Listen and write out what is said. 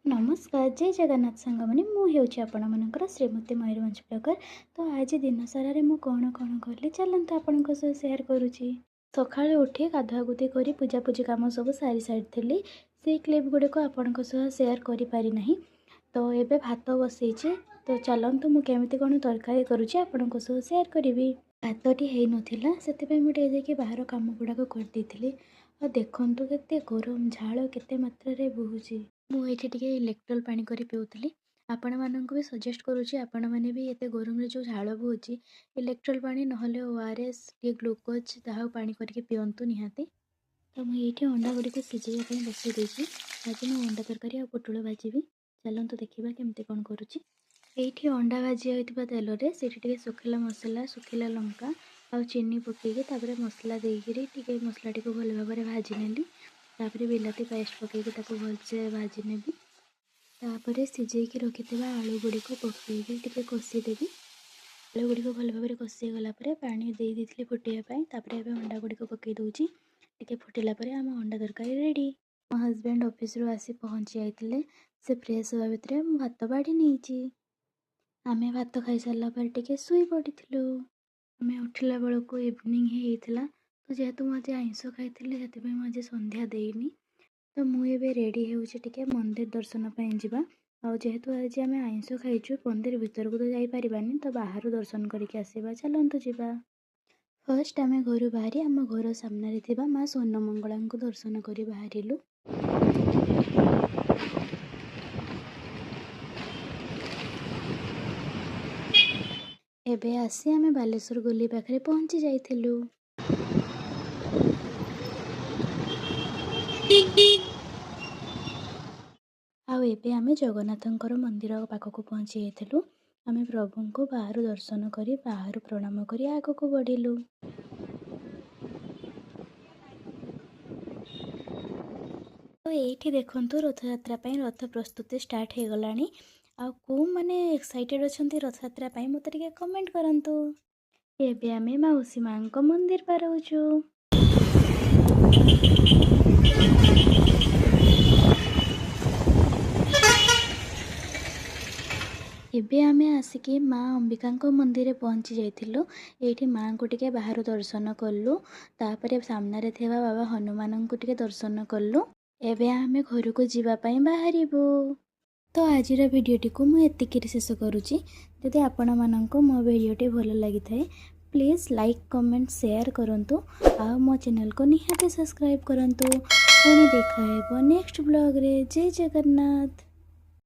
नमस्कार जय जगन्नाथ सांग मैंने मुझे आपण मनकर श्रीमती मयूरभंज ब्लॉगर। तो आज दिन सारा मु कौन कौन कली चलते आपण सेयार करुँची। सका उठी गाधुआगुधी कर पूजापूजी कम सब सारी सारी से क्लिप गुड़िक आपण सेयार करना। तो ये भात बसई तो चलतु मुझे कौन तरकारी करुँची आपण सेयार करी। भातटी हो नाला से मुझे बाहर कम गुड़ाक करदी और देखु के गरम झाड़ केते मात्रा बोहुची। मुझे टे इलेक्ट्रोल पानी कर पीऊली। आपण मानक भी सजेस्ट करुँची आपण मैंने भी ये गरम जो झाड़ बोची इलेक्ट्रोल पानी नहले ORS टे ग्लूकोज ताहा पानी करके पिंतु निहाती। तो मुझे अंडा गुड़ी को सिझाई बसई देती। आज मुझे अंडा तरकारी और पोटल भाजी। चलतु देखा केमती कौन करुँची। ये अंडा भाजी होता तेल से सुखिला मसला सुखिला लंका आ चीनी पकईकि मसला देकर मसला टी भल भाव में भाजी नेली। तापर बिलाती पेस्ट पकईकि भलसे भाजी नेबी। तापर सिझेकी रखि आलू गुड़ी को पकईकि टी कषीदेवी। आलू गुड़ी को भल भाव में कषी गलापर पानी दे दी फुटाइवाई। तापर अंडा गुड़ी को पकई दूची टी फुटिला आम अंडा तरकारी रेडी। मो हजबैंड ऑफिस रु आसी पहुँची जाते से फ्रेश होगा भितर भात बाढ़ी नहीं। आमे भात खाई सारा पर टे शुई पड़ू। आमे उठला बेलू इवनिंग होता। तो जेहेतु मुझे आइंस खाई से मुझे संध्या देनी। तो मुझे रेडी होटे मंदिर दर्शन जावा। आ जेहेतु आज आम आइंस खाइचु मंदिर भीतर को तो जापारानी तो बाहर दर्शन करके आसवा। चलतु जावा। फर्स्ट आम घर बाहरी आम घर सामने थी माँ स्वर्णमंगला को दर्शन कर बाहरिलु। एबे आसी आम बालेश्वर गोली पाखे पहुँची जाइलु। आबे आम जगन्नाथंकर मंदिर पाखक पहुँची जाइलु। आम प्रभु को बाहर दर्शन कर बाहर प्रणाम कर आग को बढ़िलु। तो ये देखु रथ यात्रा रथ प्रस्तुति स्टार्ट हो गलानी। आ को मैंने एक्साइटेड अच्छा रथ यात्रा मत कमेंट करंतु। एबे आमे मौसी माँ को मंदिर पारउचु। एबे आमे आसिकी माँ अंबिका मंदिर पहुँची जाइलु। ये माँ को टिके बाहर दर्शन कलु। तापर सामने थिबा बाबा हनुमान को टिके दर्शन कलु। एबे आमे घर को जीवापाई बाहरिबु। तो आज भिडियोटी को मुझे शेष करुँची। जदि आपण मानक मो भिडियोटी भल लगी थाए प्लीज़ लाइक कमेंट शेयर करंतु। आ मो चैनल को निहाती सब्सक्राइब करंतु। पुणी देखा नेक्स्ट ब्लॉग रे। जय जगन्नाथ।